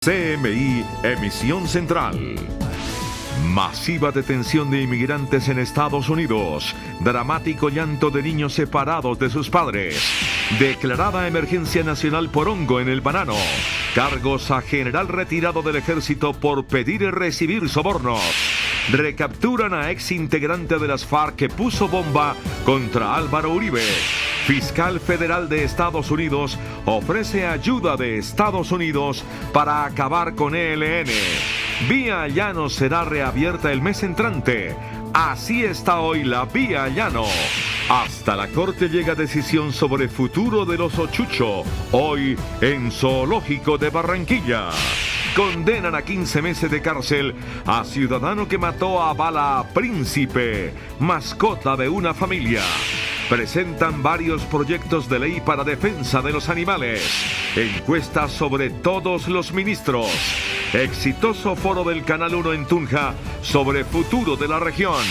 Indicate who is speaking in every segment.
Speaker 1: CMI, emisión central. Masiva detención de inmigrantes en Estados Unidos. Dramático llanto de niños separados de sus padres. Declarada emergencia nacional por hongo en el banano. Cargos a general retirado del ejército por pedir y recibir sobornos. Recapturan a ex integrante de las FARC que puso bomba contra Álvaro Uribe. Fiscal Federal de Estados Unidos ofrece ayuda de Estados Unidos para acabar con ELN. Vía Llano será reabierta el mes entrante. Así está hoy la Vía Llano. Hasta la Corte llega decisión sobre futuro del oso Chucho, hoy en Zoológico de Barranquilla. Condenan a 15 meses de cárcel a ciudadano que mató a bala a Príncipe, mascota de una familia. Presentan varios proyectos de ley para defensa de los animales. Encuestas sobre todos los ministros. Exitoso foro del Canal 1 en Tunja sobre futuro de la región.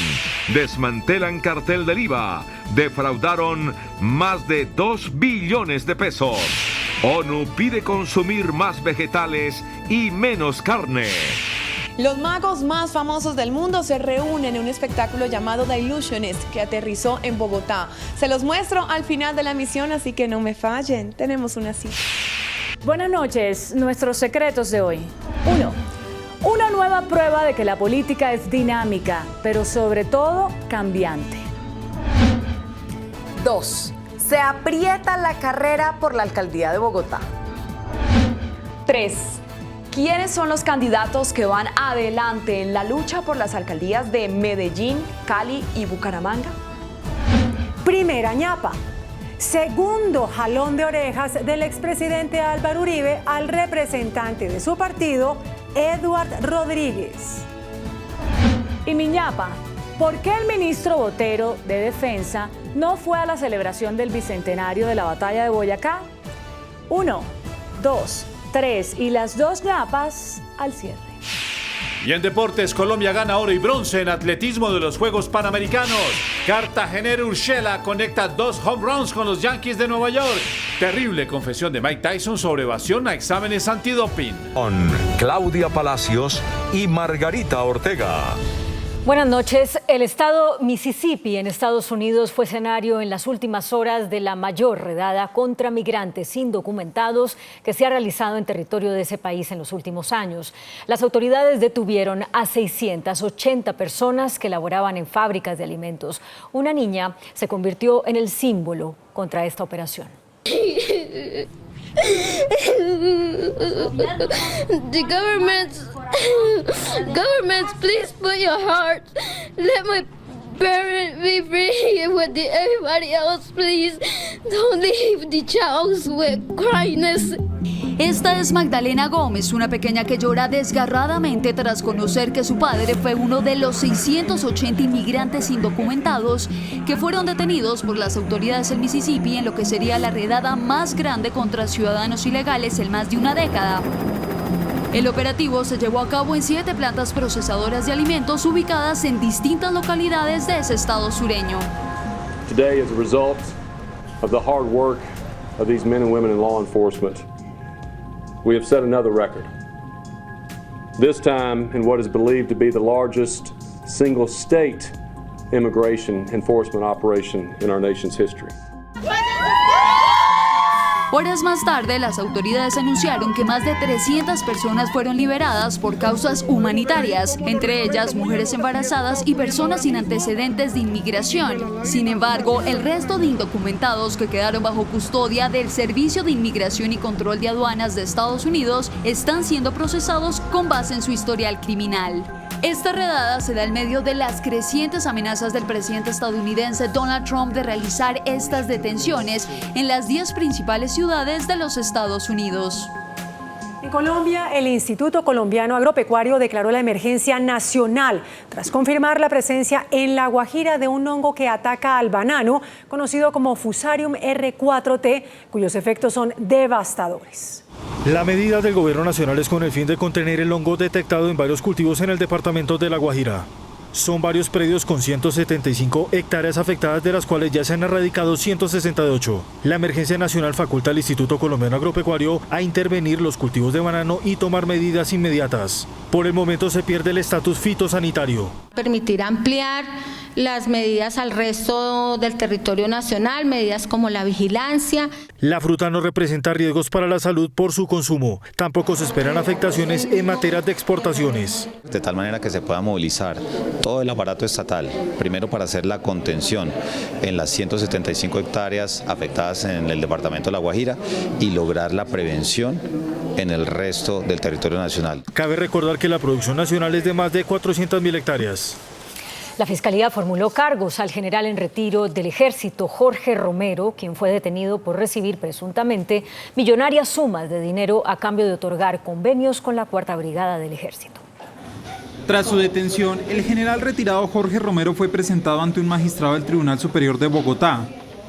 Speaker 1: Desmantelan cartel del IVA. Defraudaron más de 2 billones de pesos. ONU pide consumir más vegetales y menos carne.
Speaker 2: Los magos más famosos del mundo se reúnen en un espectáculo llamado The Illusionist que aterrizó en Bogotá. Se los muestro al final de la emisión, así que no me fallen. Tenemos una cita.
Speaker 3: Buenas noches. Nuestros secretos de hoy. 1. Una nueva prueba de que la política es dinámica, pero sobre todo cambiante.
Speaker 4: 2. Se aprieta la carrera por la alcaldía de Bogotá.
Speaker 5: 3. ¿Quiénes son los candidatos que van adelante en la lucha por las alcaldías de Medellín, Cali y Bucaramanga?
Speaker 6: Primera ñapa. Segundo jalón de orejas del expresidente Álvaro Uribe al representante de su partido, Edward Rodríguez.
Speaker 3: Y mi ñapa, ¿por qué el ministro Botero de Defensa no fue a la celebración del bicentenario de la batalla de Boyacá? 1, 2, 3 y las 2 ñapas al cierre.
Speaker 7: Y en deportes, Colombia gana oro y bronce en atletismo de los Juegos Panamericanos. Cartagenero Urshela conecta 2 home runs con los Yankees de Nueva York. Terrible confesión de Mike Tyson sobre evasión a exámenes antidoping.
Speaker 1: Con Claudia Palacios y Margarita Ortega.
Speaker 3: Buenas noches. El estado Mississippi en Estados Unidos fue escenario en las últimas horas de la mayor redada contra migrantes indocumentados que se ha realizado en territorio de ese país en los últimos años. Las autoridades detuvieron a 680 personas que laboraban en fábricas de alimentos. Una niña se convirtió en el símbolo contra esta operación.
Speaker 8: The governments, please put your heart. Let my parents be free with everybody else, please. Don't leave the child with cryiness.
Speaker 9: Esta es Magdalena Gómez, una pequeña que llora desgarradamente tras conocer que su padre fue uno de los 680 inmigrantes indocumentados que fueron detenidos por las autoridades del Mississippi en lo que sería la redada más grande contra ciudadanos ilegales en más de una década. El operativo se llevó a cabo en 7 plantas procesadoras de alimentos ubicadas en distintas localidades de ese estado sureño.
Speaker 10: Today, as a result of the hard work of these men and women in law enforcement, we have set another record. This time in what is believed to be the largest single state immigration enforcement operation in our nation's history.
Speaker 9: Horas más tarde, las autoridades anunciaron que más de 300 personas fueron liberadas por causas humanitarias, entre ellas mujeres embarazadas y personas sin antecedentes de inmigración. Sin embargo, el resto de indocumentados que quedaron bajo custodia del Servicio de Inmigración y Control de Aduanas de Estados Unidos están siendo procesados con base en su historial criminal. Esta redada se da en medio de las crecientes amenazas del presidente estadounidense Donald Trump de realizar estas detenciones en las 10 principales ciudades de los Estados Unidos.
Speaker 6: En Colombia, el Instituto Colombiano Agropecuario declaró la emergencia nacional tras confirmar la presencia en La Guajira de un hongo que ataca al banano, conocido como Fusarium R4T, cuyos efectos son devastadores.
Speaker 11: La medida del gobierno nacional es con el fin de contener el hongo detectado en varios cultivos en el departamento de La Guajira. Son varios predios con 175 hectáreas afectadas, de las cuales ya se han erradicado 168. La emergencia nacional faculta al Instituto Colombiano Agropecuario a intervenir los cultivos de banano y tomar medidas inmediatas. Por el momento se pierde el estatus fitosanitario.
Speaker 12: Permitir ampliar las medidas al resto del territorio nacional, medidas como la vigilancia.
Speaker 11: La fruta no representa riesgos para la salud por su consumo. Tampoco se esperan afectaciones en materia de exportaciones.
Speaker 13: De tal manera que se pueda movilizar todo el aparato estatal, primero para hacer la contención en las 175 hectáreas afectadas en el departamento de La Guajira y lograr la prevención en el resto del territorio nacional.
Speaker 11: Cabe recordar que la producción nacional es de más de 400.000 hectáreas.
Speaker 3: La Fiscalía formuló cargos al general en retiro del Ejército, Jorge Romero, quien fue detenido por recibir presuntamente millonarias sumas de dinero a cambio de otorgar convenios con la Cuarta Brigada del Ejército.
Speaker 14: Tras su detención, el general retirado Jorge Romero fue presentado ante un magistrado del Tribunal Superior de Bogotá.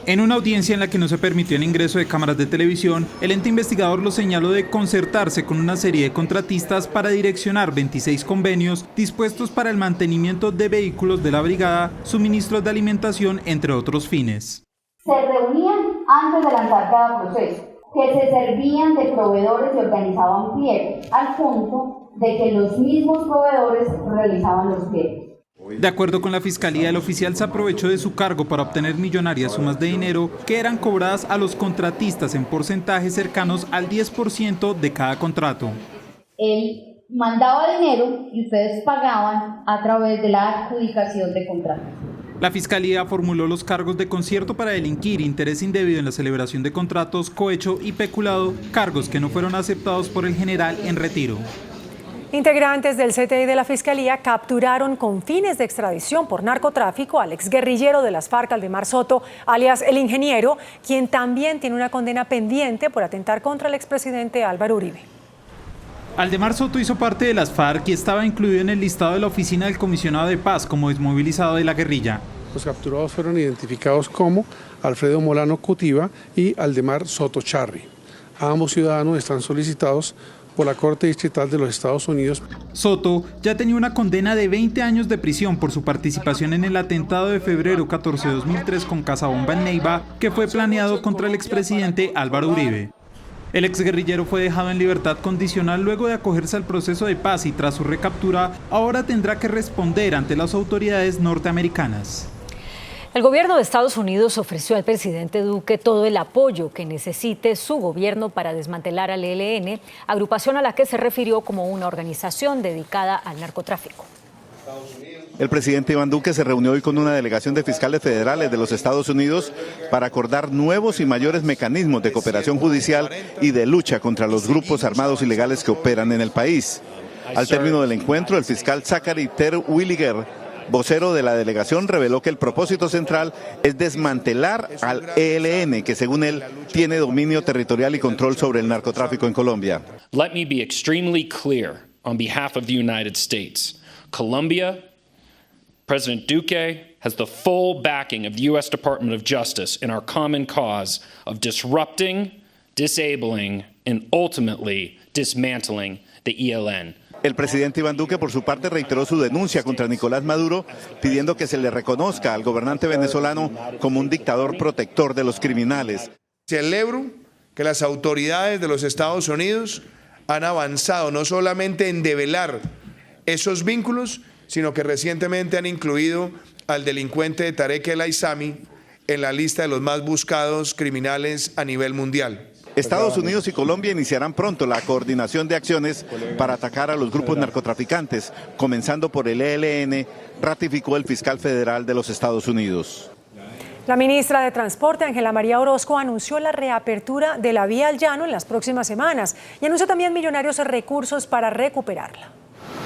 Speaker 14: En una audiencia en la que no se permitió el ingreso de cámaras de televisión, el ente investigador lo señaló de concertarse con una serie de contratistas para direccionar 26 convenios dispuestos para el mantenimiento de vehículos de la brigada, suministros de alimentación, entre otros fines.
Speaker 15: Se reunían antes de lanzar cada proceso, que se servían de proveedores y organizaban pliegues, al punto de que los mismos proveedores realizaban los pliegues.
Speaker 14: De acuerdo con la Fiscalía, el oficial se aprovechó de su cargo para obtener millonarias sumas de dinero que eran cobradas a los contratistas en porcentajes cercanos al 10% de cada contrato.
Speaker 15: Él mandaba dinero y ustedes pagaban a través de la adjudicación de contratos.
Speaker 14: La Fiscalía formuló los cargos de concierto para delinquir, interés indebido en la celebración de contratos, cohecho y peculado, cargos que no fueron aceptados por el general en retiro.
Speaker 6: Integrantes del CTI de la Fiscalía capturaron con fines de extradición por narcotráfico al exguerrillero de las FARC, Aldemar Soto, alias El Ingeniero, quien también tiene una condena pendiente por atentar contra el expresidente Álvaro Uribe.
Speaker 14: Aldemar Soto hizo parte de las FARC y estaba incluido en el listado de la Oficina del Comisionado de Paz como desmovilizado de la guerrilla.
Speaker 16: Los capturados fueron identificados como Alfredo Molano Cutiva y Aldemar Soto Charri. Ambos ciudadanos están solicitados por la Corte Distrital de los Estados Unidos.
Speaker 14: Soto ya tenía una condena de 20 años de prisión por su participación en el atentado de febrero 14 de 2003 con Casabomba en Neiva, que fue planeado contra el expresidente Álvaro Uribe. El exguerrillero fue dejado en libertad condicional luego de acogerse al proceso de paz y tras su recaptura, ahora tendrá que responder ante las autoridades norteamericanas.
Speaker 3: El gobierno de Estados Unidos ofreció al presidente Duque todo el apoyo que necesite su gobierno para desmantelar al ELN, agrupación a la que se refirió como una organización dedicada al narcotráfico.
Speaker 17: El presidente Iván Duque se reunió hoy con una delegación de fiscales federales de los Estados Unidos para acordar nuevos y mayores mecanismos de cooperación judicial y de lucha contra los grupos armados ilegales que operan en el país. Al término del encuentro, el fiscal Zachary Terwilliger, vocero de la delegación, reveló que el propósito central es desmantelar al ELN, que según él tiene dominio territorial y control sobre el narcotráfico en Colombia.
Speaker 18: Let me be extremely clear on behalf of the United States. Colombia, President Duque has the full backing of the U.S. Department of Justice in our common cause of disrupting, disabling, and ultimately dismantling the ELN.
Speaker 17: El presidente Iván Duque, por su parte, reiteró su denuncia contra Nicolás Maduro, pidiendo que se le reconozca al gobernante venezolano como un dictador protector de los criminales.
Speaker 19: Celebro que las autoridades de los Estados Unidos han avanzado no solamente en develar esos vínculos, sino que recientemente han incluido al delincuente Tarek El Aissami en la lista de los más buscados criminales a nivel mundial.
Speaker 17: Estados Unidos y Colombia iniciarán pronto la coordinación de acciones para atacar a los grupos narcotraficantes, comenzando por el ELN, ratificó el fiscal federal de los Estados Unidos.
Speaker 6: La ministra de Transporte, Ángela María Orozco, anunció la reapertura de la vía al llano en las próximas semanas y anunció también millonarios recursos para recuperarla.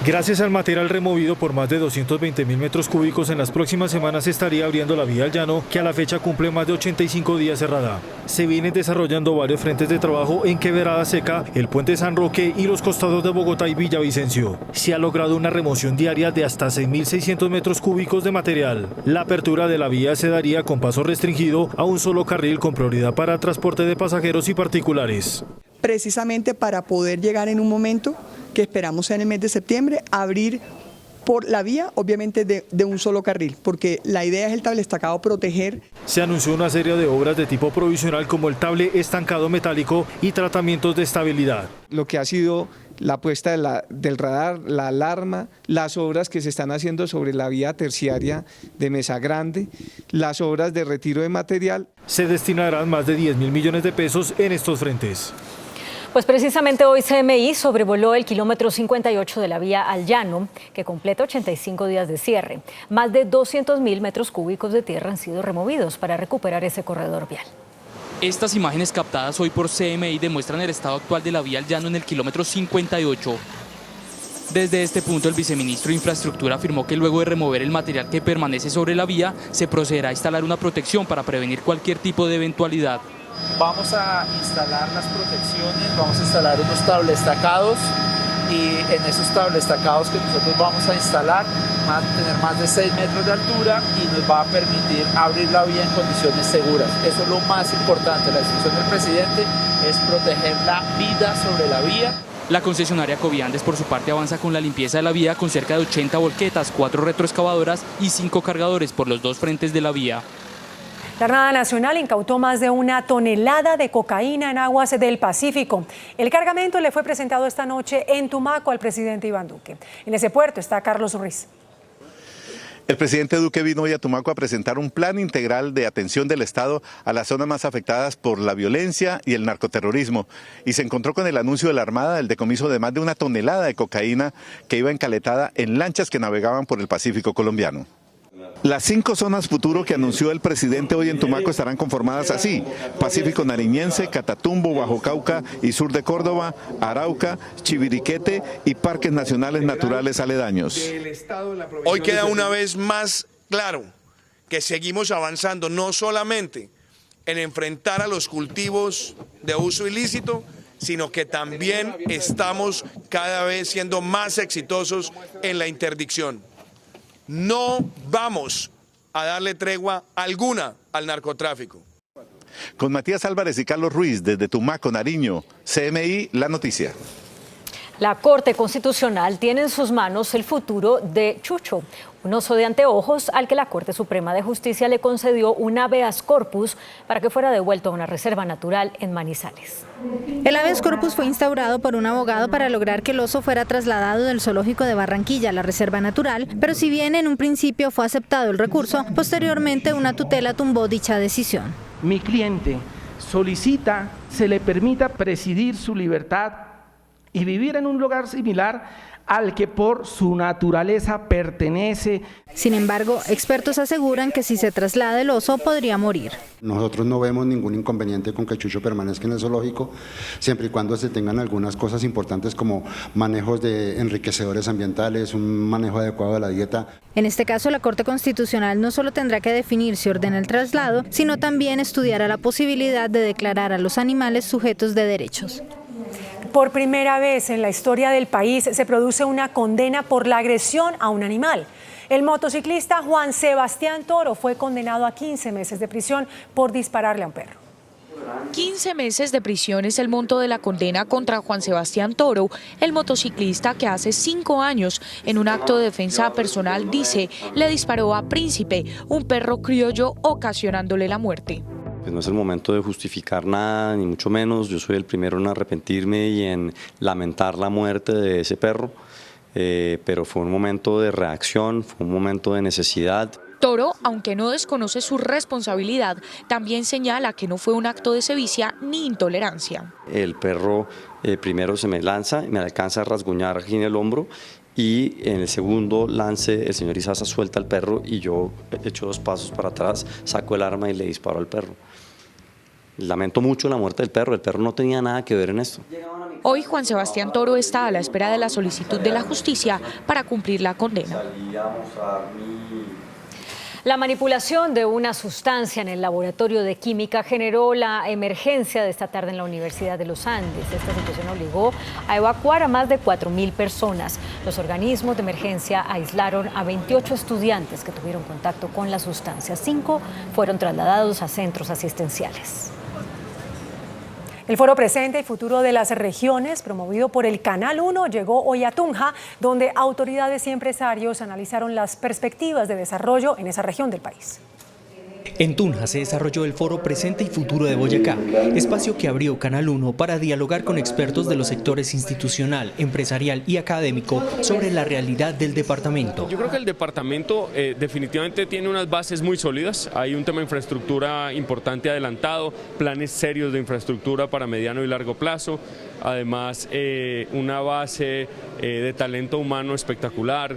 Speaker 11: Gracias al material removido por más de 220.000 metros cúbicos, en las próximas semanas se estaría abriendo la vía al llano, que a la fecha cumple más de 85 días cerrada. Se vienen desarrollando varios frentes de trabajo en Quebrada Seca, el Puente San Roque y los costados de Bogotá y Villavicencio. Se ha logrado una remoción diaria de hasta 6.600 metros cúbicos de material. La apertura de la vía se daría con paso restringido a un solo carril con prioridad para transporte de pasajeros y particulares.
Speaker 20: Precisamente para poder llegar en un momento que esperamos en el mes de septiembre, abrir por la vía, obviamente de un solo carril, porque la idea es el tabla estacado proteger.
Speaker 11: Se anunció una serie de obras de tipo provisional como el table estancado metálico y tratamientos de estabilidad.
Speaker 21: Lo que ha sido la puesta del radar, la alarma, las obras que se están haciendo sobre la vía terciaria de Mesa Grande, las obras de retiro de material.
Speaker 11: Se destinarán más de 10.000 millones de pesos en estos frentes.
Speaker 3: Pues precisamente hoy CMI sobrevoló el kilómetro 58 de la vía al Llano, que completa 85 días de cierre. Más de 200.000 metros cúbicos de tierra han sido removidos para recuperar ese corredor vial.
Speaker 22: Estas imágenes captadas hoy por CMI demuestran el estado actual de la vía al Llano en el kilómetro 58. Desde este punto, el viceministro de Infraestructura afirmó que luego de remover el material que permanece sobre la vía, se procederá a instalar una protección para prevenir cualquier tipo de eventualidad.
Speaker 23: Vamos a instalar las protecciones, vamos a instalar unos tablestacados y en esos tablestacados que nosotros vamos a instalar van a tener más de 6 metros de altura y nos va a permitir abrir la vía en condiciones seguras. Eso es lo más importante. La decisión del presidente es proteger la vida sobre la vía.
Speaker 22: La concesionaria Coviandes, por su parte, avanza con la limpieza de la vía con cerca de 80 volquetas, 4 retroexcavadoras y 5 cargadores por los 2 frentes de la vía.
Speaker 6: La Armada Nacional incautó más de 1 tonelada de cocaína en aguas del Pacífico. El cargamento le fue presentado esta noche en Tumaco al presidente Iván Duque. En ese puerto está Carlos Ruiz.
Speaker 17: El presidente Duque vino hoy a Tumaco a presentar un plan integral de atención del Estado a las zonas más afectadas por la violencia y el narcoterrorismo. Y se encontró con el anuncio de la Armada del decomiso de más de 1 tonelada de cocaína que iba encaletada en lanchas que navegaban por el Pacífico colombiano. Las 5 zonas futuro que anunció el presidente hoy en Tumaco estarán conformadas así: Pacífico Nariñense, Catatumbo, Bajo Cauca y sur de Córdoba, Arauca, Chiviriquete y parques nacionales naturales aledaños.
Speaker 19: Hoy queda una vez más claro que seguimos avanzando no solamente en enfrentar a los cultivos de uso ilícito, sino que también estamos cada vez siendo más exitosos en la interdicción. No vamos a darle tregua alguna al narcotráfico.
Speaker 17: Con Matías Álvarez y Carlos Ruiz desde Tumaco, Nariño, CMI, La Noticia.
Speaker 3: La Corte Constitucional tiene en sus manos el futuro de Chucho, un oso de anteojos al que la Corte Suprema de Justicia le concedió un habeas corpus para que fuera devuelto a una reserva natural en Manizales.
Speaker 24: El habeas corpus fue instaurado por un abogado para lograr que el oso fuera trasladado del zoológico de Barranquilla a la reserva natural, pero si bien en un principio fue aceptado el recurso, posteriormente una tutela tumbó dicha decisión.
Speaker 25: Mi cliente solicita se le permita presidir su libertad y vivir en un lugar similar al que por su naturaleza pertenece.
Speaker 24: Sin embargo, expertos aseguran que si se traslada el oso podría morir.
Speaker 26: Nosotros no vemos ningún inconveniente con que Chucho permanezca en el zoológico, siempre y cuando se tengan algunas cosas importantes como manejos de enriquecedores ambientales, un manejo adecuado de la dieta.
Speaker 24: En este caso, la Corte Constitucional no solo tendrá que definir si ordena el traslado, sino también estudiará la posibilidad de declarar a los animales sujetos de derechos.
Speaker 6: Por primera vez en la historia del país se produce una condena por la agresión a un animal. El motociclista Juan Sebastián Toro fue condenado a 15 meses de prisión por dispararle a un perro.
Speaker 27: 15 meses de prisión es el monto de la condena contra Juan Sebastián Toro, el motociclista que hace 5 años, en un acto de defensa personal, dice, le disparó a Príncipe, un perro criollo, ocasionándole la muerte.
Speaker 28: Pues no es el momento de justificar nada, ni mucho menos. Yo soy el primero en arrepentirme y en lamentar la muerte de ese perro, pero fue un momento de reacción, fue un momento de necesidad.
Speaker 27: Toro, aunque no desconoce su responsabilidad, también señala que no fue un acto de sevicia ni intolerancia.
Speaker 28: El perro primero se me lanza, me alcanza a rasguñar aquí en el hombro, y en el segundo lance el señor Izaza suelta al perro y yo echo 2 pasos para atrás, saco el arma y le disparo al perro. Lamento mucho la muerte del perro, el perro no tenía nada que ver en esto.
Speaker 27: Hoy Juan Sebastián Toro está a la espera de la solicitud de la justicia para cumplir la condena.
Speaker 3: La manipulación de una sustancia en el laboratorio de química generó la emergencia de esta tarde en la Universidad de los Andes. Esta situación obligó a evacuar a más de 4.000 personas. Los organismos de emergencia aislaron a 28 estudiantes que tuvieron contacto con la sustancia. 5 fueron trasladados a centros asistenciales.
Speaker 6: El Foro Presente y Futuro de las Regiones, promovido por el Canal 1, llegó hoy a Tunja, donde autoridades y empresarios analizaron las perspectivas de desarrollo en esa región del país.
Speaker 1: En Tunja se desarrolló el Foro Presente y Futuro de Boyacá, espacio que abrió Canal 1 para dialogar con expertos de los sectores institucional, empresarial y académico sobre la realidad del departamento.
Speaker 2: Yo creo que el departamento definitivamente tiene unas bases muy sólidas. Hay un tema de infraestructura importante adelantado, planes serios de infraestructura para mediano y largo plazo, además una base de talento humano espectacular.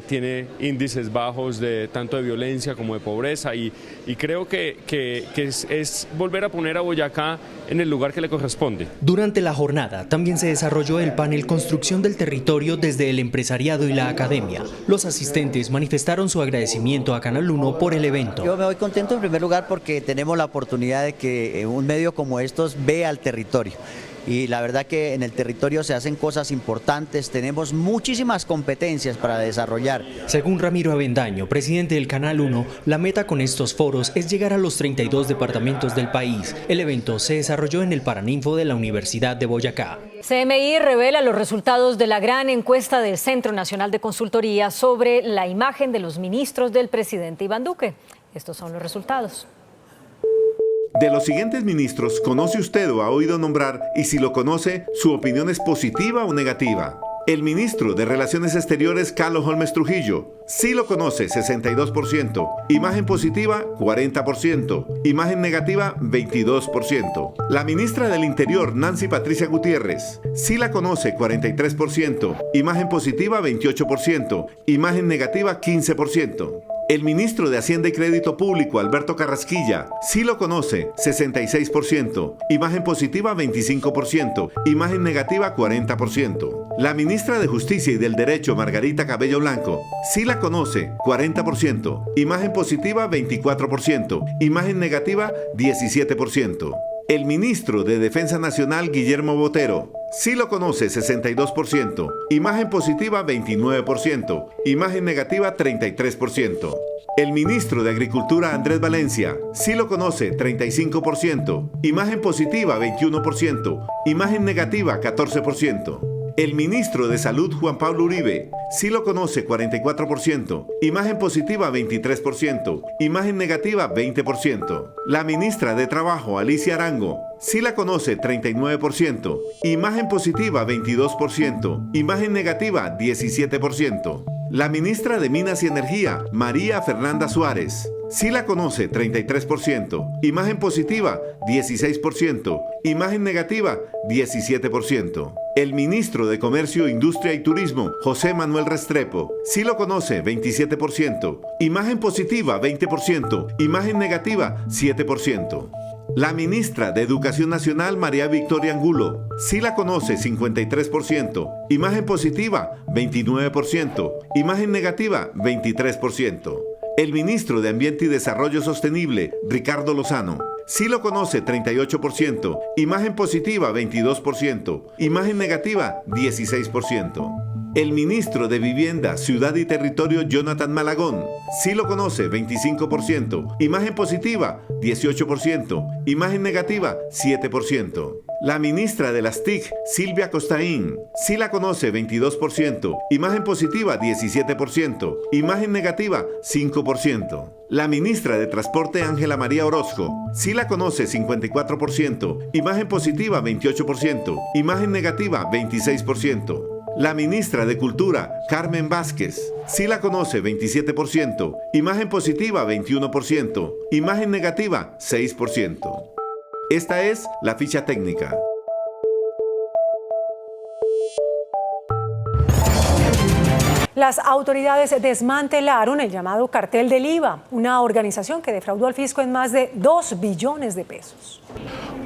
Speaker 2: Tiene índices bajos tanto de violencia como de pobreza y creo que es volver a poner a Boyacá en el lugar que le corresponde.
Speaker 1: Durante la jornada también se desarrolló el panel Construcción del Territorio desde el empresariado y la academia. Los asistentes manifestaron su agradecimiento a Canal 1 por el evento.
Speaker 4: Yo me voy contento en primer lugar porque tenemos la oportunidad de que un medio como estos vea al territorio. Y la verdad que en el territorio se hacen cosas importantes, tenemos muchísimas competencias para desarrollar.
Speaker 1: Según Ramiro Avendaño, presidente del Canal 1, la meta con estos foros es llegar a los 32 departamentos del país. El evento se desarrolló en el Paraninfo de la Universidad de Boyacá.
Speaker 3: CMI revela los resultados de la gran encuesta del Centro Nacional de Consultoría sobre la imagen de los ministros del presidente Iván Duque. Estos son los resultados.
Speaker 17: De los siguientes ministros, ¿conoce usted o ha oído nombrar? Y si lo conoce, ¿su opinión es positiva o negativa? El ministro de Relaciones Exteriores, Carlos Holmes Trujillo. Sí lo conoce, 62%. Imagen positiva, 40%. Imagen negativa, 22%. La ministra del Interior, Nancy Patricia Gutiérrez. Sí la conoce, 43%. Imagen positiva, 28%. Imagen negativa, 15%. El ministro de Hacienda y Crédito Público, Alberto Carrasquilla, sí lo conoce, 66%. Imagen positiva, 25%. Imagen negativa, 40%. La ministra de Justicia y del Derecho, Margarita Cabello Blanco, sí la conoce, 40%. Imagen positiva, 24%. Imagen negativa, 17%. El ministro de Defensa Nacional, Guillermo Botero, sí lo conoce, 62%. Imagen positiva, 29%. Imagen negativa, 33%. El ministro de Agricultura, Andrés Valencia, sí lo conoce, 35%. Imagen positiva, 21%. Imagen negativa, 14%. El ministro de Salud, Juan Pablo Uribe, sí lo conoce, 44%. Imagen positiva, 23%. Imagen negativa, 20%. La ministra de Trabajo, Alicia Arango, sí la conoce, 39%. Imagen positiva, 22%. Imagen negativa, 17%. La ministra de Minas y Energía, María Fernanda Suárez, sí la conoce, 33%. Imagen positiva, 16%. Imagen negativa, 17%. El ministro de Comercio, Industria y Turismo, José Manuel Restrepo, sí lo conoce, 27%. Imagen positiva, 20%. Imagen negativa, 7%. La ministra de Educación Nacional, María Victoria Angulo, sí la conoce, 53%. Imagen positiva, 29%. Imagen negativa, 23%. El ministro de Ambiente y Desarrollo Sostenible, Ricardo Lozano, sí lo conoce, 38%. Imagen positiva, 22%. Imagen negativa, 16%. El ministro de Vivienda, Ciudad y Territorio, Jonathan Malagón, sí lo conoce, 25%. Imagen positiva, 18%. Imagen negativa, 7%. La ministra de las TIC, Silvia Costaín, sí la conoce, 22%. Imagen positiva, 17%. Imagen negativa, 5%. La ministra de Transporte, Ángela María Orozco, sí la conoce, 54%. Imagen positiva, 28%. Imagen negativa, 26%. La ministra de Cultura, Carmen Vázquez, sí la conoce, 27%. Imagen positiva, 21%. Imagen negativa, 6%. Esta es la ficha técnica.
Speaker 6: Las autoridades desmantelaron el llamado Cartel del IVA, una organización que defraudó al fisco en más de 2 billones de pesos.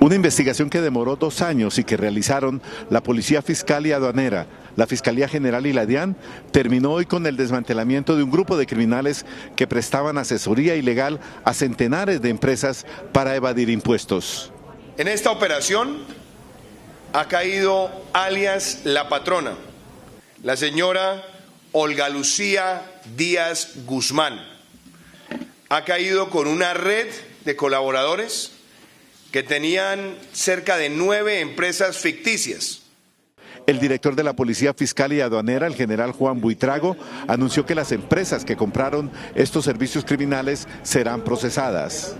Speaker 17: Una investigación que demoró 2 años y que realizaron la Policía Fiscal y Aduanera, la Fiscalía General y la DIAN, terminó hoy con el desmantelamiento de un grupo de criminales que prestaban asesoría ilegal a centenares de empresas para evadir impuestos.
Speaker 19: En esta operación ha caído alias La Patrona, la señora Olga Lucía Díaz Guzmán. Ha caído con una red de colaboradores que tenían cerca de 9 empresas ficticias.
Speaker 17: El director de la Policía Fiscal y Aduanera, el general Juan Buitrago, anunció que las empresas que compraron estos servicios criminales serán procesadas.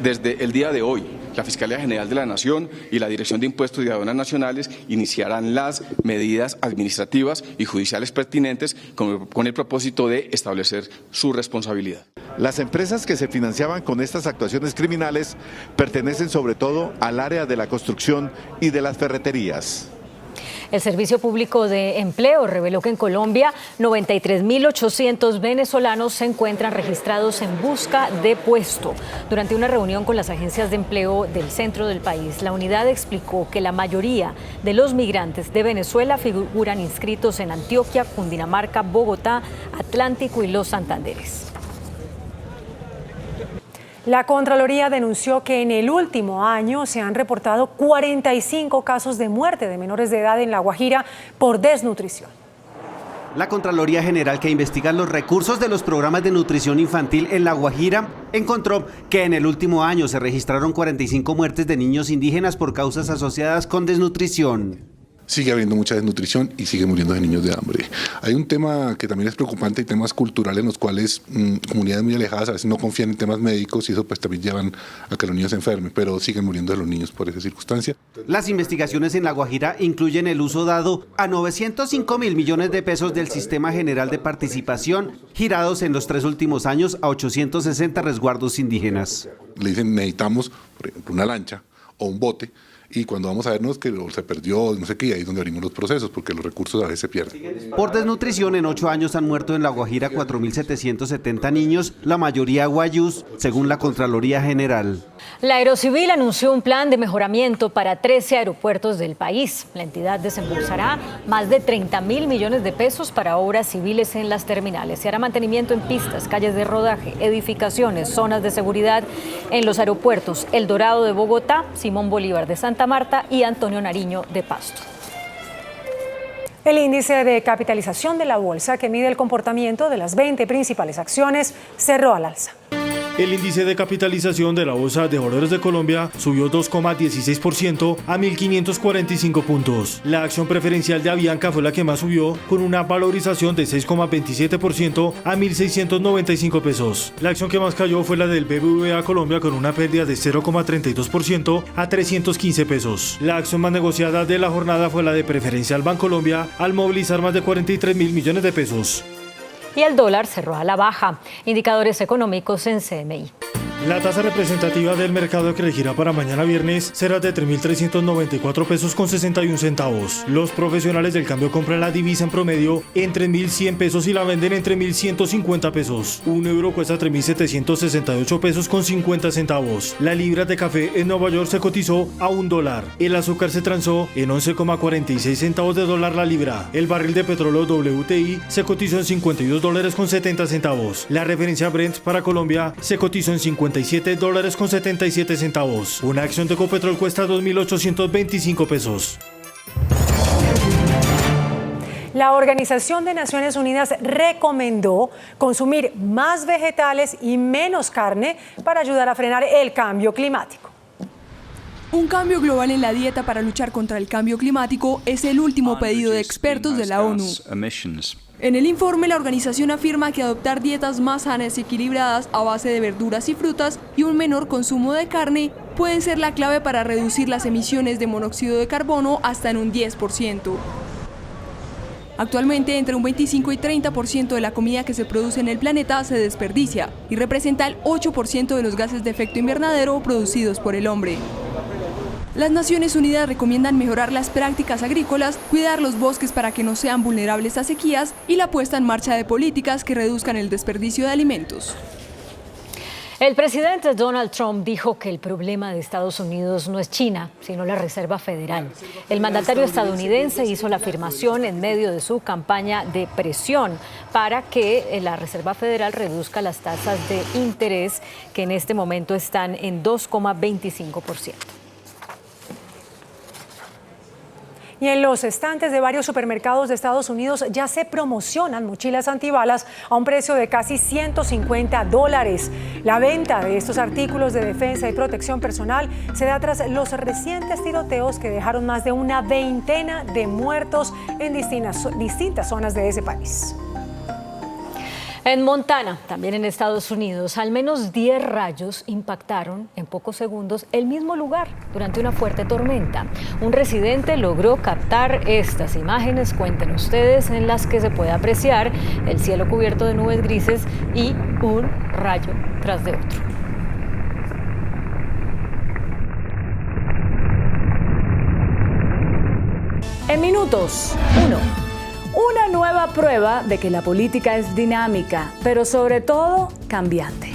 Speaker 5: Desde el día de hoy, la Fiscalía General de la Nación y la Dirección de Impuestos y Aduanas Nacionales iniciarán las medidas administrativas y judiciales pertinentes con el propósito de establecer su responsabilidad.
Speaker 17: Las empresas que se financiaban con estas actuaciones criminales pertenecen sobre todo al área de la construcción y de las ferreterías.
Speaker 3: El Servicio Público de Empleo reveló que en Colombia 93.800 venezolanos se encuentran registrados en busca de puesto. Durante una reunión con las agencias de empleo del centro del país, la unidad explicó que la mayoría de los migrantes de Venezuela figuran inscritos en Antioquia, Cundinamarca, Bogotá, Atlántico y Los Santanderes.
Speaker 6: La Contraloría denunció que en el último año se han reportado 45 casos de muerte de menores de edad en La Guajira por desnutrición.
Speaker 7: La Contraloría General, que investiga los recursos de los programas de nutrición infantil en La Guajira, encontró que en el último año se registraron 45 muertes de niños indígenas por causas asociadas con desnutrición.
Speaker 8: Sigue habiendo mucha desnutrición y sigue muriendo de niños de hambre. Hay un tema que también es preocupante y temas culturales en los cuales comunidades muy alejadas a veces no confían en temas médicos y eso pues también llevan a que los niños se enfermen, pero siguen muriendo de los niños por esa circunstancia.
Speaker 7: Las investigaciones en La Guajira incluyen el uso dado a 905.000 millones de pesos del Sistema General de Participación, girados en los 3 últimos años a 860 resguardos indígenas.
Speaker 8: Le dicen necesitamos, por ejemplo, una lancha o un bote, y cuando vamos a vernos que se perdió, no sé qué, ahí es donde abrimos los procesos, porque los recursos a veces se pierden.
Speaker 7: Por desnutrición, en 8 años han muerto en La Guajira 4.770 niños, la mayoría guayús, según la Contraloría General.
Speaker 3: La Aerocivil anunció un plan de mejoramiento para 13 aeropuertos del país. La entidad desembolsará más de 30.000 millones de pesos para obras civiles en las terminales. Se hará mantenimiento en pistas, calles de rodaje, edificaciones, zonas de seguridad en los aeropuertos El Dorado de Bogotá, Simón Bolívar de Santa Marta y Antonio Nariño de Pasto.
Speaker 6: El índice de capitalización de la bolsa, que mide el comportamiento de las 20 principales acciones, cerró al alza.
Speaker 11: El índice de capitalización de la Bolsa de Valores de Colombia subió 2,16% a 1.545 puntos. La acción preferencial de Avianca fue la que más subió, con una valorización de 6,27% a 1.695 pesos. La acción que más cayó fue la del BBVA Colombia, con una pérdida de 0,32% a 315 pesos. La acción más negociada de la jornada fue la de Preferencial Bancolombia, al movilizar más de 43.000 millones de pesos.
Speaker 3: Y el dólar cerró a la baja. Indicadores económicos en CMI.
Speaker 11: La tasa representativa del mercado que regirá para mañana viernes será de 3.394 pesos con 61 centavos. Los profesionales del cambio compran la divisa en promedio en 3.100 pesos y la venden en 3.150 pesos. Un euro cuesta 3.768 pesos con 50 centavos. La libra de café en Nueva York se cotizó a $1. El azúcar se transó en 11,46 centavos de dólar la libra. El barril de petróleo WTI se cotizó en $52 con 70 centavos. La referencia Brent para Colombia se cotizó en $57 con 77 centavos. Una acción de Ecopetrol cuesta 2.825 pesos.
Speaker 6: La Organización de Naciones Unidas recomendó consumir más vegetales y menos carne para ayudar a frenar el cambio climático.
Speaker 9: Un cambio global en la dieta para luchar contra el cambio climático es el último pedido de expertos de la ONU. En el informe, la organización afirma que adoptar dietas más sanas y equilibradas a base de verduras y frutas y un menor consumo de carne pueden ser la clave para reducir las emisiones de monóxido de carbono hasta en un 10%. Actualmente, entre un 25 y 30% de la comida que se produce en el planeta se desperdicia y representa el 8% de los gases de efecto invernadero producidos por el hombre. Las Naciones Unidas recomiendan mejorar las prácticas agrícolas, cuidar los bosques para que no sean vulnerables a sequías y la puesta en marcha de políticas que reduzcan el desperdicio de alimentos.
Speaker 3: El presidente Donald Trump dijo que el problema de Estados Unidos no es China, sino la Reserva Federal. El mandatario estadounidense hizo la afirmación en medio de su campaña de presión para que la Reserva Federal reduzca las tasas de interés, que en este momento están en 2,25%.
Speaker 6: Y en los estantes de varios supermercados de Estados Unidos ya se promocionan mochilas antibalas a un precio de casi $150. La venta de estos artículos de defensa y protección personal se da tras los recientes tiroteos que dejaron más de una veintena de muertos en distintas zonas de ese país.
Speaker 3: En Montana, también en Estados Unidos, al menos 10 rayos impactaron en pocos segundos el mismo lugar durante una fuerte tormenta. Un residente logró captar estas imágenes, cuenten ustedes, en las que se puede apreciar el cielo cubierto de nubes grises y un rayo tras de otro.
Speaker 10: En minutos, 1. Una nueva prueba de que la política es dinámica, pero sobre todo cambiante.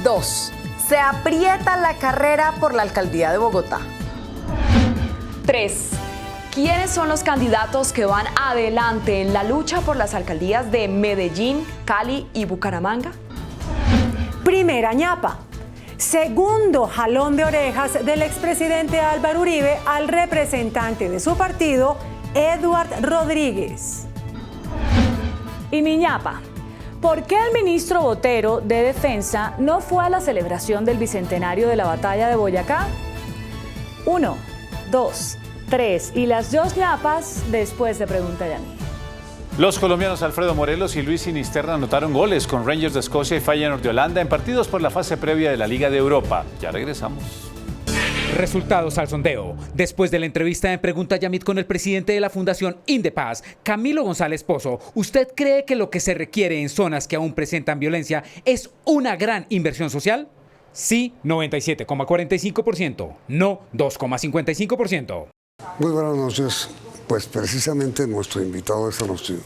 Speaker 12: 2. Se aprieta la carrera por la alcaldía de Bogotá.
Speaker 10: 3. ¿Quiénes son los candidatos que van adelante en la lucha por las alcaldías de Medellín, Cali y Bucaramanga?
Speaker 6: Primera ñapa. Segundo jalón de orejas del expresidente Álvaro Uribe al representante de su partido, Edward Rodríguez.
Speaker 10: Y mi ñapa, ¿por qué el ministro Botero de Defensa no fue a la celebración del bicentenario de la batalla de Boyacá? 1, 2, 3 y las 2 ñapas después de Pregunta de a mí.
Speaker 13: Los colombianos Alfredo Morelos y Luis Sinisterra anotaron goles con Rangers de Escocia y Feyenoord de Holanda en partidos por la fase previa de la Liga de Europa. Ya regresamos.
Speaker 14: Resultados al sondeo. Después de la entrevista en Pregunta Yamit con el presidente de la Fundación Indepaz, Camilo González Pozo, ¿usted cree que lo que se requiere en zonas que aún presentan violencia es una gran inversión social? Sí, 97,45%. No, 2,55%.
Speaker 15: Muy buenas noches. Pues precisamente nuestro invitado de esta noche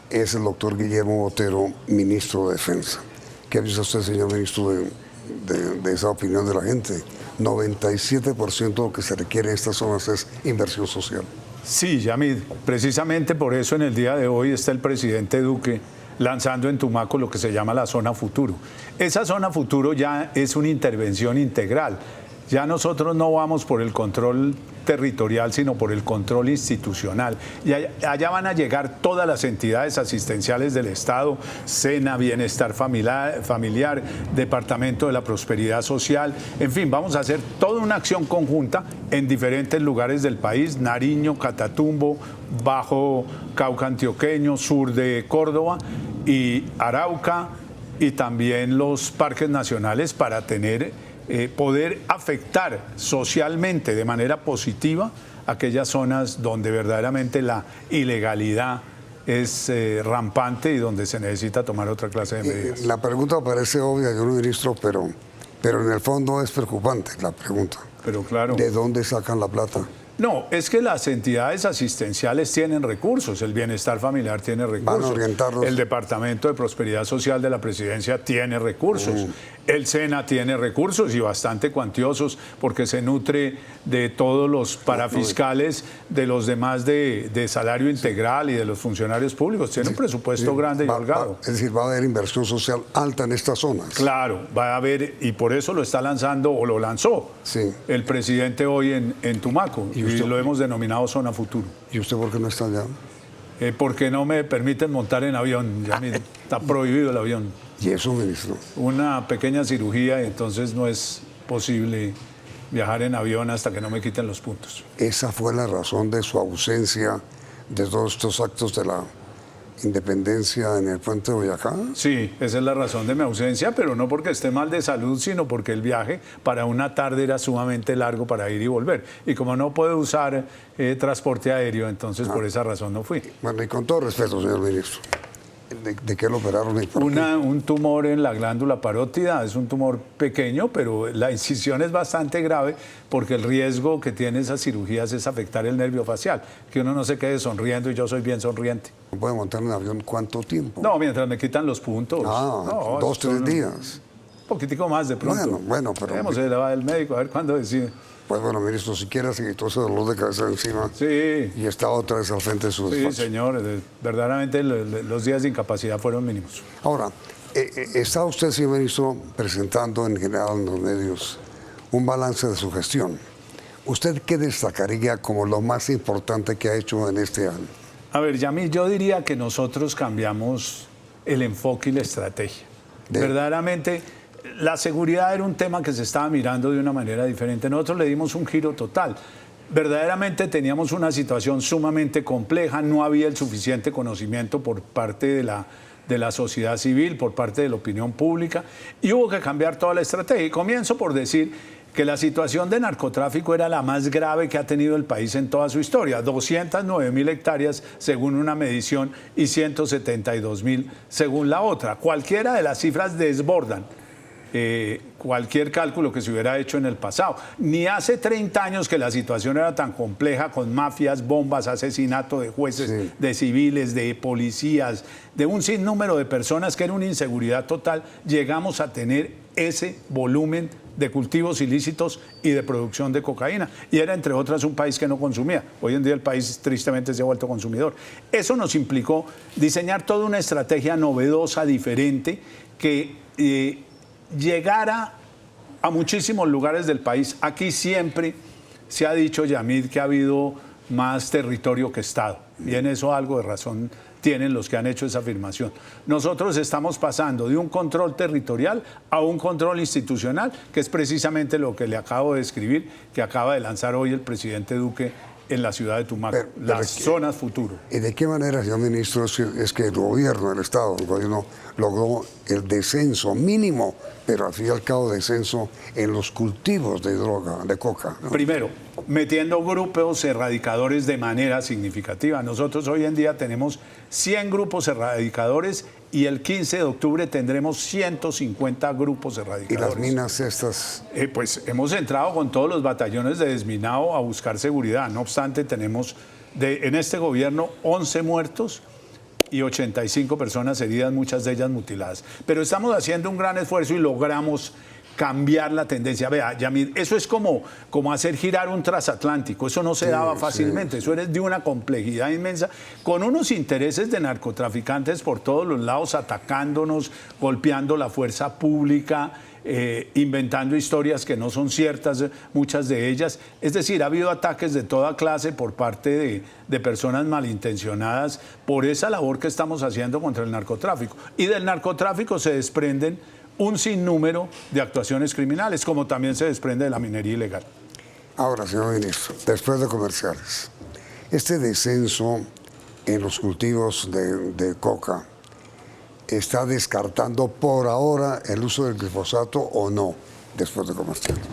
Speaker 15: es el doctor Guillermo Botero, ministro de Defensa. ¿Qué piensa usted, señor ministro, de esa opinión de la gente? 97% de lo que se requiere en estas zonas es inversión social.
Speaker 13: Sí, Yamid, precisamente por eso en el día de hoy está el presidente Duque lanzando en Tumaco lo que se llama la zona futuro. Esa zona futuro ya es una intervención integral. Ya nosotros no vamos por el control territorial, sino por el control institucional. Y allá van a llegar todas las entidades asistenciales del Estado, SENA, Bienestar Familiar, Departamento de la Prosperidad Social, en fin, vamos a hacer toda una acción conjunta en diferentes lugares del país, Nariño, Catatumbo, Bajo Cauca Antioqueño, sur de Córdoba y Arauca, y también los parques nacionales para poder afectar socialmente de manera positiva aquellas zonas donde verdaderamente la ilegalidad es rampante y donde se necesita tomar otra clase de medidas.
Speaker 15: La pregunta parece obvia, señor ministro, pero en el fondo es preocupante la pregunta.
Speaker 13: Pero claro.
Speaker 15: ¿De dónde sacan la plata?
Speaker 13: No, es que las entidades asistenciales tienen recursos, el Bienestar Familiar tiene recursos, el Departamento de Prosperidad Social de la Presidencia tiene recursos, el SENA tiene recursos y bastante cuantiosos porque se nutre de todos los parafiscales, de los demás de salario integral y de los funcionarios públicos, tiene un presupuesto grande y holgado.
Speaker 15: Es decir, va a haber inversión social alta en estas zonas.
Speaker 13: Claro, va a haber, y por eso lo está lanzando o lo lanzó el presidente hoy en Tumaco. Y lo hemos denominado Zona Futuro.
Speaker 15: ¿Y usted por qué no está allá?
Speaker 13: Porque no me permiten montar en avión, ya está prohibido el avión.
Speaker 15: ¿Y eso, ministro?
Speaker 13: Una pequeña cirugía y entonces no es posible viajar en avión hasta que no me quiten los puntos.
Speaker 15: ¿Esa fue la razón de su ausencia de todos estos actos de la independencia en el puente de Boyacá?
Speaker 13: Sí, esa es la razón de mi ausencia, pero no porque esté mal de salud, sino porque el viaje para una tarde era sumamente largo para ir y volver. Y como no puedo usar transporte aéreo, entonces por esa razón no fui.
Speaker 15: Bueno, y con todo respeto, señor ministro, ¿de qué lo operaron?
Speaker 13: Un tumor en la glándula parótida, es un tumor pequeño, pero la incisión es bastante grave porque el riesgo que tiene esas cirugías es afectar el nervio facial, que uno no se quede sonriendo y yo soy bien sonriente.
Speaker 15: ¿No puede montar en avión cuánto tiempo?
Speaker 13: No, mientras me quitan los puntos.
Speaker 15: No, 2, 3 días.
Speaker 13: Un poquitico más de pronto.
Speaker 15: Bueno, pero...
Speaker 13: Vamos el médico a ver cuándo decide.
Speaker 15: Pues bueno, ministro, si quiere se quitó ese dolor de cabeza encima y está otra vez al frente de su despacho.
Speaker 13: Sí, señor, verdaderamente los días de incapacidad fueron mínimos.
Speaker 15: Ahora, está usted, señor ministro, presentando en general en los medios un balance de su gestión. ¿Usted qué destacaría como lo más importante que ha hecho en este año?
Speaker 13: A ver, Yamil, yo diría que nosotros cambiamos el enfoque y la estrategia. Verdaderamente, la seguridad era un tema que se estaba mirando de una manera diferente. Nosotros le dimos un giro total. Verdaderamente teníamos una situación sumamente compleja, no había el suficiente conocimiento por parte de la sociedad civil, por parte de la opinión pública, y hubo que cambiar toda la estrategia. Y comienzo por decir que la situación de narcotráfico era la más grave que ha tenido el país en toda su historia. 209.000 hectáreas según una medición y 172.000 según la otra. Cualquiera de las cifras desbordan cualquier cálculo que se hubiera hecho en el pasado. Ni hace 30 años que la situación era tan compleja, con mafias, bombas, asesinato de jueces, de civiles, de policías, de un sinnúmero de personas, que era una inseguridad total. Llegamos a tener ese volumen de cultivos ilícitos y de producción de cocaína. Y era, entre otras, un país que no consumía. Hoy en día el país tristemente se ha vuelto consumidor. Eso nos implicó diseñar toda una estrategia novedosa, diferente, que llegara a muchísimos lugares del país. Aquí siempre se ha dicho, Yamid, que ha habido más territorio que Estado. Y en eso algo de razón tienen los que han hecho esa afirmación. Nosotros estamos pasando de un control territorial a un control institucional, que es precisamente lo que le acabo de describir, que acaba de lanzar hoy el presidente Duque en la ciudad de Tumaco, las zonas futuro.
Speaker 15: ¿Y de qué manera, señor ministro, es que el gobierno, el Estado, el gobierno logró el descenso mínimo, pero al fin y al cabo descenso en los cultivos de droga, de coca, ¿no?
Speaker 13: Primero, metiendo grupos erradicadores de manera significativa. Nosotros hoy en día tenemos 100 grupos erradicadores y el 15 de octubre tendremos 150 grupos erradicadores.
Speaker 15: ¿Y las minas estas?
Speaker 13: Pues hemos entrado con todos los batallones de desminado a buscar seguridad. No obstante, tenemos en este gobierno 11 muertos y 85 personas heridas, muchas de ellas mutiladas. Pero estamos haciendo un gran esfuerzo y logramos cambiar la tendencia. Vea, Yamid, eso es como hacer girar un transatlántico. Eso no se daba fácilmente. Eso es de una complejidad inmensa, con unos intereses de narcotraficantes por todos los lados, atacándonos, golpeando la fuerza pública, inventando historias que no son ciertas, muchas de ellas. Es decir, ha habido ataques de toda clase por parte de personas malintencionadas por esa labor que estamos haciendo contra el narcotráfico. Y del narcotráfico se desprenden un sinnúmero de actuaciones criminales, como también se desprende de la minería ilegal.
Speaker 15: Ahora, señor ministro, después de comerciales, este descenso en los cultivos de coca está descartando por ahora el uso del glifosato o no, después de comerciales.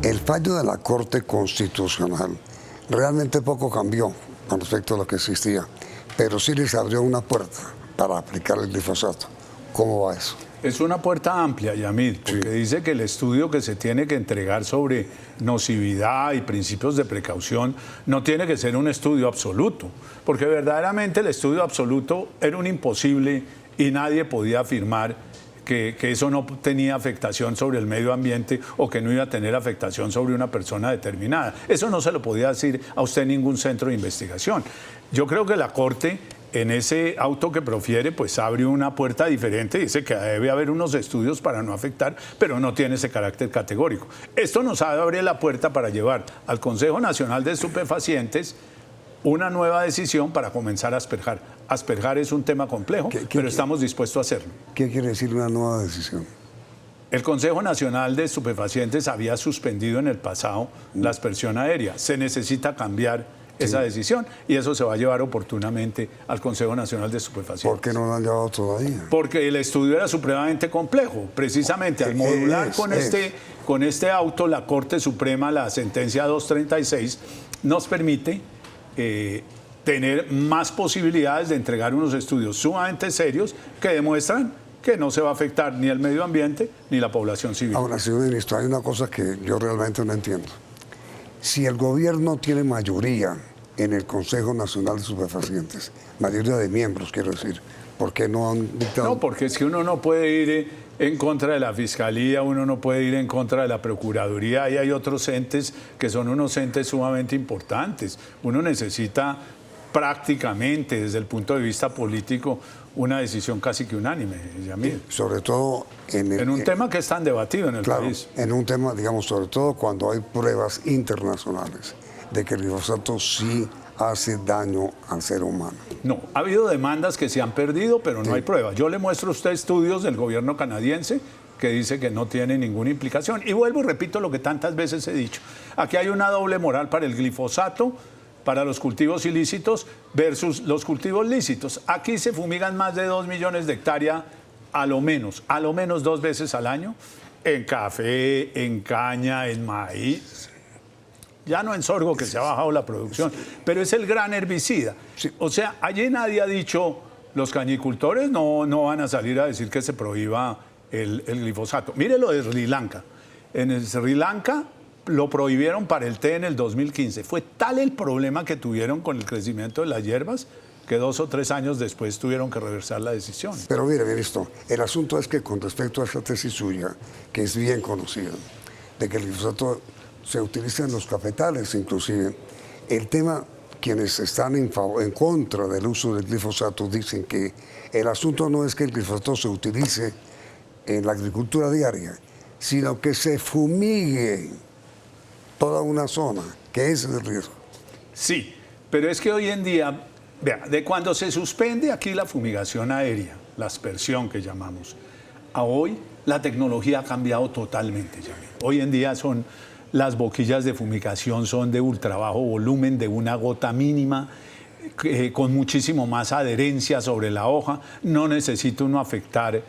Speaker 15: El fallo de la Corte Constitucional realmente poco cambió con respecto a lo que existía, pero sí les abrió una puerta para aplicar el glifosato. ¿Cómo va eso?
Speaker 13: Es una puerta amplia, Yamid, porque dice que el estudio que se tiene que entregar sobre nocividad y principios de precaución no tiene que ser un estudio absoluto, porque verdaderamente el estudio absoluto era un imposible y nadie podía afirmar que eso no tenía afectación sobre el medio ambiente o que no iba a tener afectación sobre una persona determinada. Eso no se lo podía decir a usted en ningún centro de investigación. Yo creo que la Corte, en ese auto que profiere, pues abre una puerta diferente, dice que debe haber unos estudios para no afectar, pero no tiene ese carácter categórico. Esto nos abre la puerta para llevar al Consejo Nacional de Estupefacientes una nueva decisión para comenzar a asperjar. Asperjar es un tema complejo, pero estamos dispuestos a hacerlo.
Speaker 15: ¿Qué quiere decir una nueva decisión?
Speaker 13: El Consejo Nacional de Estupefacientes había suspendido en el pasado la aspersión aérea. Se necesita cambiar esa decisión y eso se va a llevar oportunamente al Consejo Nacional de Estupefacientes.
Speaker 15: ¿Por qué no lo han llevado todavía?
Speaker 13: Porque el estudio era supremamente complejo. Precisamente al modular con este auto, la Corte Suprema, la sentencia 236, nos permite tener más posibilidades de entregar unos estudios sumamente serios que demuestran que no se va a afectar ni el medio ambiente ni la población civil.
Speaker 15: Ahora, señor ministro, hay una cosa que yo realmente no entiendo. Si el gobierno tiene mayoría en el Consejo Nacional de Estupefacientes, mayoría de miembros, quiero decir, ¿por qué no han dictado?
Speaker 13: No, porque es que uno no puede ir en contra de la Fiscalía, uno no puede ir en contra de la Procuraduría, y hay otros entes que son unos entes sumamente importantes. Uno necesita prácticamente desde el punto de vista político una decisión casi que unánime, Yamil.
Speaker 15: Sobre todo
Speaker 13: en un tema que es tan debatido en el país.
Speaker 15: En un tema, digamos, sobre todo cuando hay pruebas internacionales de que el glifosato sí hace daño al ser humano.
Speaker 13: No, ha habido demandas que se han perdido, pero no hay pruebas. Yo le muestro a usted estudios del gobierno canadiense que dice que no tiene ninguna implicación. Y vuelvo y repito lo que tantas veces he dicho. Aquí hay una doble moral para el glifosato, para los cultivos ilícitos versus los cultivos lícitos. Aquí se fumigan más de 2 millones de hectáreas a lo menos 2 veces al año, en café, en caña, en maíz. Ya no en sorgo, que se ha bajado la producción, pero es el gran herbicida. O sea, allí nadie ha dicho, los cañicultores no van a salir a decir que se prohíba el glifosato. Mire lo de Sri Lanka. En el Sri Lanka lo prohibieron para el té en el 2015. Fue tal el problema que tuvieron con el crecimiento de las hierbas que 2 o 3 años después tuvieron que reversar la decisión.
Speaker 15: Pero mire, esto, el asunto es que con respecto a esa tesis suya, que es bien conocida, de que el glifosato se utiliza en los cafetales inclusive, el tema, quienes están en contra del uso del glifosato dicen que el asunto no es que el glifosato se utilice en la agricultura diaria, sino que se fumigue toda una zona, que ese es el riesgo.
Speaker 13: Sí, pero es que hoy en día, vea, de cuando se suspende aquí la fumigación aérea, la aspersión que llamamos, a hoy la tecnología ha cambiado totalmente. Hoy en día las boquillas de fumigación son de ultra bajo volumen, de una gota mínima, con muchísimo más adherencia sobre la hoja, no necesita uno afectar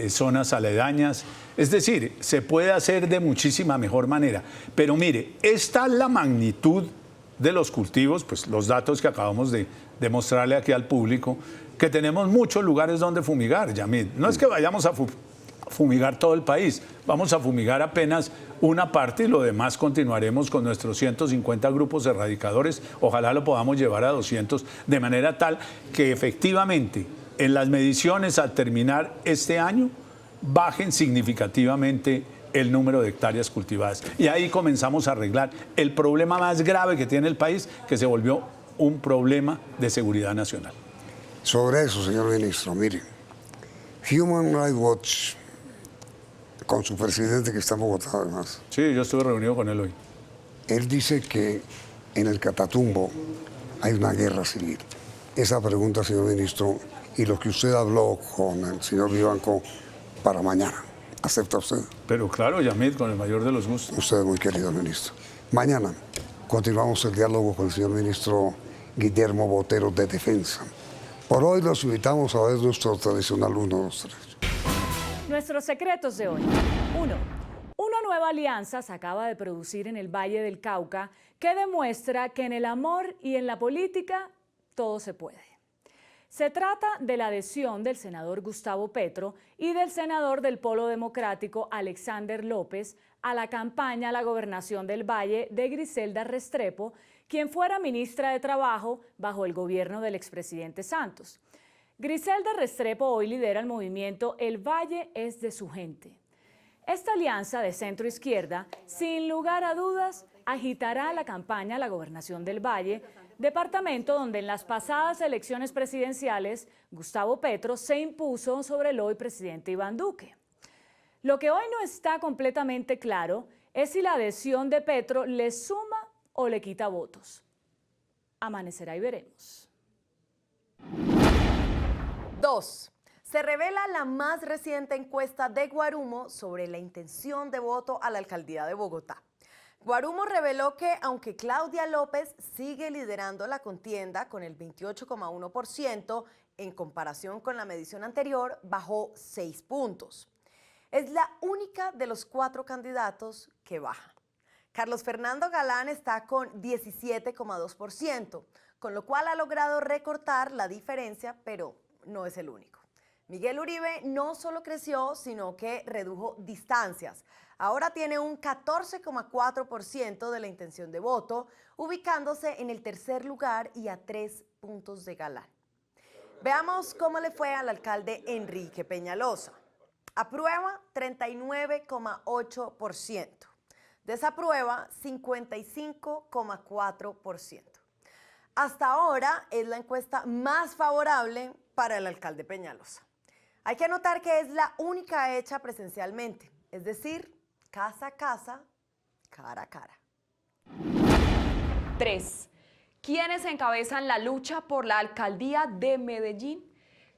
Speaker 13: zonas aledañas. Es decir, se puede hacer de muchísima mejor manera. Pero mire, esta es la magnitud de los cultivos, pues los datos que acabamos de mostrarle aquí al público, que tenemos muchos lugares donde fumigar, Yamil. No es que vayamos a fumigar todo el país, vamos a fumigar apenas una parte y lo demás continuaremos con nuestros 150 grupos erradicadores. Ojalá lo podamos llevar a 200, de manera tal que efectivamente en las mediciones al terminar este año bajen significativamente el número de hectáreas cultivadas. Y ahí comenzamos a arreglar el problema más grave que tiene el país, que se volvió un problema de seguridad nacional.
Speaker 15: Sobre eso, señor ministro, mire, Human Rights Watch, con su presidente que está en Bogotá además.
Speaker 13: Sí, yo estuve reunido con él hoy.
Speaker 15: Él dice que en el Catatumbo hay una guerra civil. Esa pregunta, señor ministro, y lo que usted habló con el señor Vivanco para mañana. ¿Acepta usted?
Speaker 13: Pero claro, Yamil, con el mayor de los gustos.
Speaker 15: Usted es muy querido, ministro. Mañana continuamos el diálogo con el señor ministro Guillermo Botero de Defensa. Por hoy los invitamos a ver nuestro tradicional 1, 2, 3.
Speaker 10: Nuestros secretos de hoy. 1. Una nueva alianza se acaba de producir en el Valle del Cauca que demuestra que en el amor y en la política todo se puede. Se trata de la adhesión del senador Gustavo Petro y del senador del Polo Democrático Alexander López a la campaña a la gobernación del Valle de Griselda Restrepo, quien fuera ministra de Trabajo bajo el gobierno del expresidente Santos. Griselda Restrepo hoy lidera el movimiento El Valle es de su gente. Esta alianza de centro-izquierda, sin lugar a dudas, agitará la campaña a la gobernación del Valle, departamento donde en las pasadas elecciones presidenciales Gustavo Petro se impuso sobre el hoy presidente Iván Duque. Lo que hoy no está completamente claro es si la adhesión de Petro le suma o le quita votos. Amanecerá y veremos.
Speaker 12: 2. Se revela la más reciente encuesta de Guarumo sobre la intención de voto a la alcaldía de Bogotá. Guarumo reveló que aunque Claudia López sigue liderando la contienda con el 28,1%, en comparación con la medición anterior bajó 6 puntos. Es la única de los 4 candidatos que baja. Carlos Fernando Galán está con 17,2%, con lo cual ha logrado recortar la diferencia, pero no es el único. Miguel Uribe no solo creció, sino que redujo distancias. Ahora tiene un 14,4% de la intención de voto, ubicándose en el tercer lugar y a 3 puntos de Galán. Veamos cómo le fue al alcalde Enrique Peñalosa. Aprueba 39,8%. Desaprueba 55,4%. Hasta ahora es la encuesta más favorable para el alcalde Peñalosa. Hay que anotar que es la única hecha presencialmente, es decir, casa a casa, cara a cara.
Speaker 10: 3. ¿Quiénes encabezan la lucha por la alcaldía de Medellín?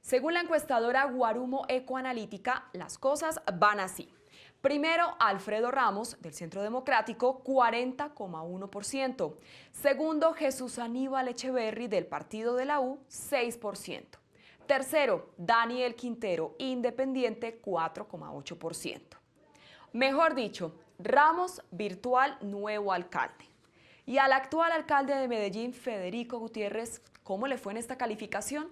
Speaker 10: Según la encuestadora Guarumo Ecoanalítica, las cosas van así. Primero, Alfredo Ramos, del Centro Democrático, 40,1%. Segundo, Jesús Aníbal Echeverry, del Partido de la U, 6%. Tercero, Daniel Quintero, Independiente, 4,8%. Mejor dicho, Ramos virtual nuevo alcalde. Y al actual alcalde de Medellín, Federico Gutiérrez, ¿cómo le fue en esta calificación?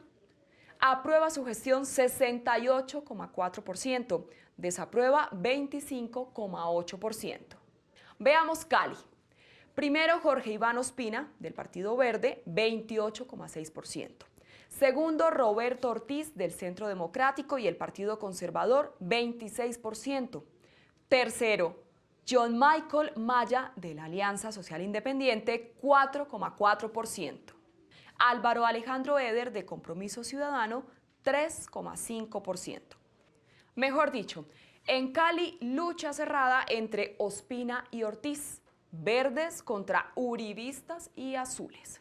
Speaker 10: Aprueba su gestión 68,4%, desaprueba 25,8%. Veamos Cali. Primero, Jorge Iván Ospina, del Partido Verde, 28,6%. Segundo, Roberto Ortiz, del Centro Democrático y el Partido Conservador, 26%. Tercero, John Michael Maya, de la Alianza Social Independiente, 4,4%. Álvaro Alejandro Eder, de Compromiso Ciudadano, 3,5%. Mejor dicho, en Cali, lucha cerrada entre Ospina y Ortiz, verdes contra uribistas y azules.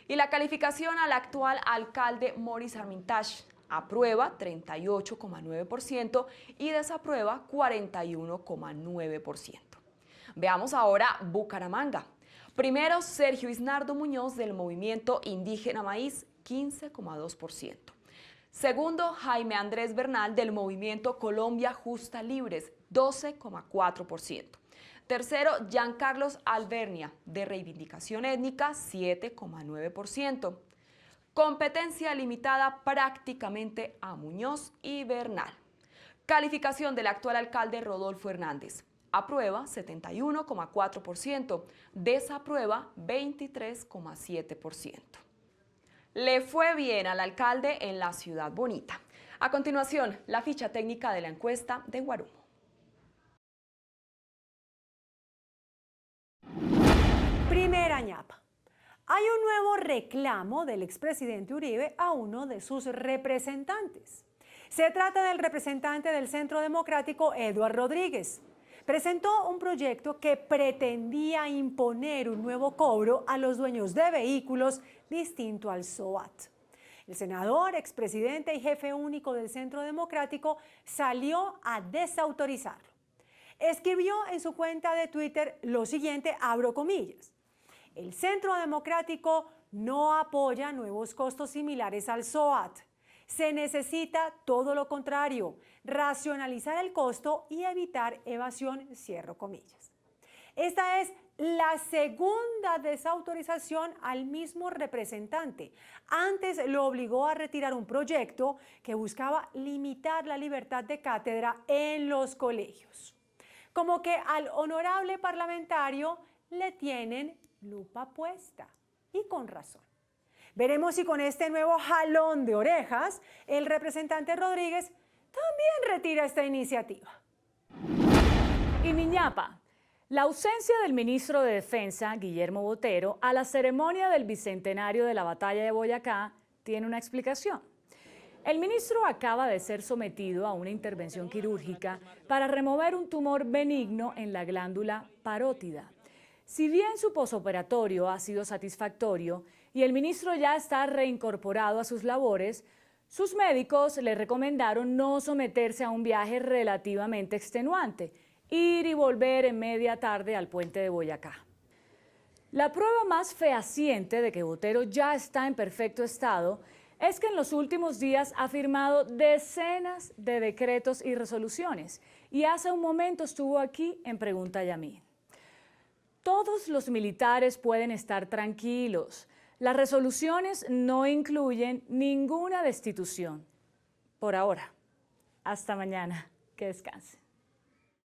Speaker 10: Y la calificación al actual alcalde Maurice Armitage: aprueba 38,9% y desaprueba 41,9%. Veamos ahora Bucaramanga. Primero, Sergio Isnardo Muñoz, del Movimiento Indígena Maíz, 15,2%. Segundo, Jaime Andrés Bernal, del Movimiento Colombia Justa Libres, 12,4%. Tercero, Giancarlos Albernia, de Reivindicación Étnica, 7,9%. Competencia limitada prácticamente a Muñoz y Bernal. Calificación del actual alcalde Rodolfo Hernández: aprueba 71,4%, desaprueba 23,7%. Le fue bien al alcalde en la Ciudad Bonita. A continuación, la ficha técnica de la encuesta de Guarumo.
Speaker 6: Primera ñapa. Hay un nuevo reclamo del expresidente Uribe a uno de sus representantes. Se trata del representante del Centro Democrático, Eduard Rodríguez. Presentó un proyecto que pretendía imponer un nuevo cobro a los dueños de vehículos distinto al SOAT. El senador, expresidente y jefe único del Centro Democrático salió a desautorizarlo. Escribió en su cuenta de Twitter lo siguiente, abro comillas: el Centro Democrático no apoya nuevos costos similares al SOAT. Se necesita todo lo contrario, racionalizar el costo y evitar evasión, cierro comillas. Esta es la segunda desautorización al mismo representante. Antes lo obligó a retirar un proyecto que buscaba limitar la libertad de cátedra en los colegios. Como que al honorable parlamentario le tienen lupa puesta, y con razón. Veremos si con este nuevo jalón de orejas el representante Rodríguez también retira esta iniciativa.
Speaker 10: Y Niñapa, la ausencia del ministro de Defensa, Guillermo Botero, a la ceremonia del bicentenario de la batalla de Boyacá tiene una explicación. El ministro acaba de ser sometido a una intervención quirúrgica para remover un tumor benigno en la glándula parótida. Si bien su posoperatorio ha sido satisfactorio y el ministro ya está reincorporado a sus labores, sus médicos le recomendaron no someterse a un viaje relativamente extenuante, ir y volver en media tarde al puente de Boyacá. La prueba más fehaciente de que Botero ya está en perfecto estado es que en los últimos días ha firmado decenas de decretos y resoluciones, y hace un momento estuvo aquí en Pregunta Yamín. Todos los militares pueden estar tranquilos. Las resoluciones no incluyen ninguna destitución. Por ahora. Hasta mañana. Que descansen.